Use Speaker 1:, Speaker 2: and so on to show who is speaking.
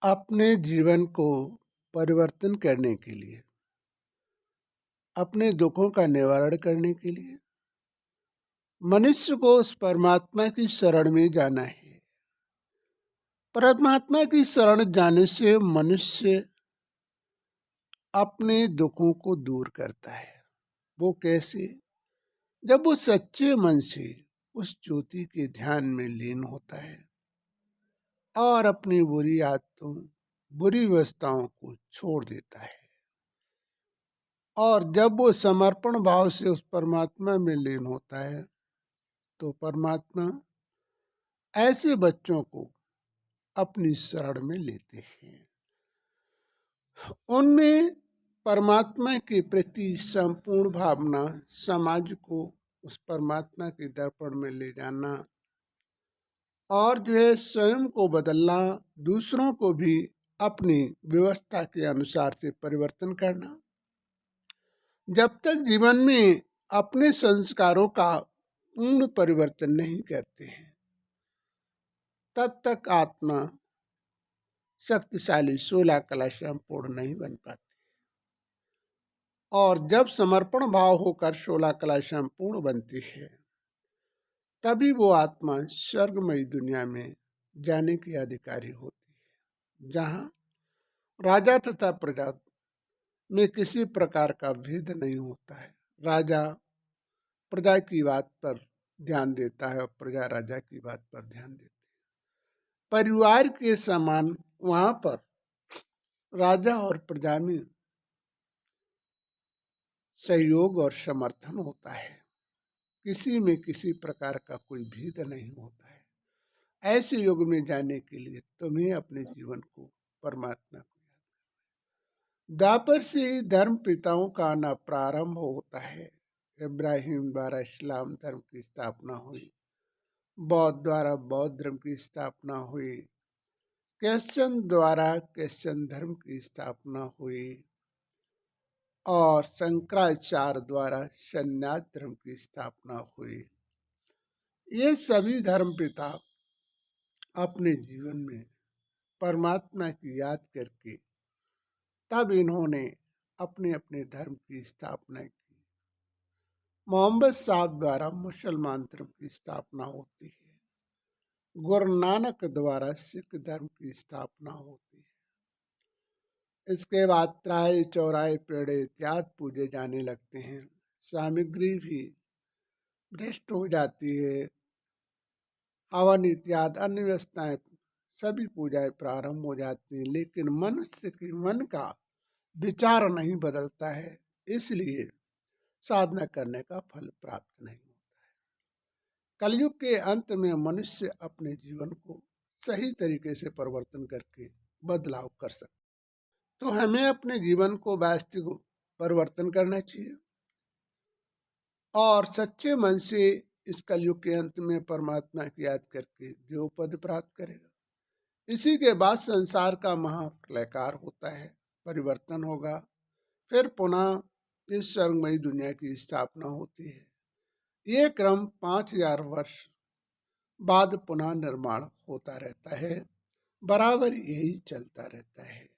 Speaker 1: अपने जीवन को परिवर्तन करने के लिए, अपने दुखों का निवारण करने के लिए मनुष्य को उस परमात्मा की शरण में जाना है। परमात्मा की शरण जाने से मनुष्य अपने दुखों को दूर करता है। वो कैसे? जब वो सच्चे मन से उस ज्योति के ध्यान में लीन होता है और अपनी बुरी आदतों, बुरी व्यवस्थाओं को छोड़ देता है। और जब वो समर्पण भाव से उस परमात्मा में लीन होता है तो परमात्मा ऐसे बच्चों को अपनी शरण में लेते हैं। उनमें परमात्मा के प्रति संपूर्ण भावना, समाज को उस परमात्मा के दर्पण में ले जाना और जो है स्वयं को बदलना, दूसरों को भी अपनी व्यवस्था के अनुसार से परिवर्तन करना। जब तक जीवन में अपने संस्कारों का पूर्ण परिवर्तन नहीं करते हैं तब तक आत्मा शक्तिशाली 16 कला संपूर्ण नहीं बन पाती। और जब समर्पण भाव होकर 16 कला संपूर्ण बनती है तभी वो आत्मा स्वर्गमयी दुनिया में जाने की अधिकारी होती है, जहाँ राजा तथा प्रजा में किसी प्रकार का भेद नहीं होता है। राजा प्रजा की बात पर ध्यान देता है और प्रजा राजा की बात पर ध्यान देती है। परिवार के समान वहां पर राजा और प्रजा में सहयोग और समर्थन होता है। किसी में किसी प्रकार का कोई भेद नहीं होता है। ऐसे युग में जाने के लिए तुम्हें अपने जीवन को परमात्मा को याद। द्वापर से धर्म पिताओं का आना प्रारंभ होता है। इब्राहिम द्वारा इस्लाम धर्म की स्थापना हुई, बौद्ध द्वारा बौद्ध धर्म की स्थापना हुई, क्रिश्चियन द्वारा क्रिश्चियन धर्म की स्थापना हुई और शंकराचार्य द्वारा संन्यास धर्म की स्थापना हुई। ये सभी धर्म पिता अपने जीवन में परमात्मा की याद करके तब इन्होंने अपने अपने धर्म की स्थापना की। मोहम्मद साहब द्वारा मुसलमान धर्म की स्थापना होती है। गुरु नानक द्वारा सिख धर्म की स्थापना होती है। इसके बाद त्राय चौराहे पेड़े इत्यादि पूजे जाने लगते हैं। सामग्री भी भ्रष्ट हो जाती है। हवन इत्यादि अन्य व्यवस्थाएं, सभी पूजाएं प्रारंभ हो जाती हैं, लेकिन मनुष्य के मन का विचार नहीं बदलता है, इसलिए साधना करने का फल प्राप्त नहीं होता है। कलयुग के अंत में मनुष्य अपने जीवन को सही तरीके से परिवर्तन करके बदलाव कर सकता है। तो हमें अपने जीवन को वास्तविक परिवर्तन करना चाहिए और सच्चे मन से इस कलयुग के अंत में परमात्मा की याद करके देव पद प्राप्त करेगा। इसी के बाद संसार का महाप्रलयकार होता है, परिवर्तन होगा, फिर पुनः इस स्वर्गमयी दुनिया की स्थापना होती है। ये क्रम 5000 वर्ष बाद पुनः निर्माण होता रहता है, बराबर यही चलता रहता है।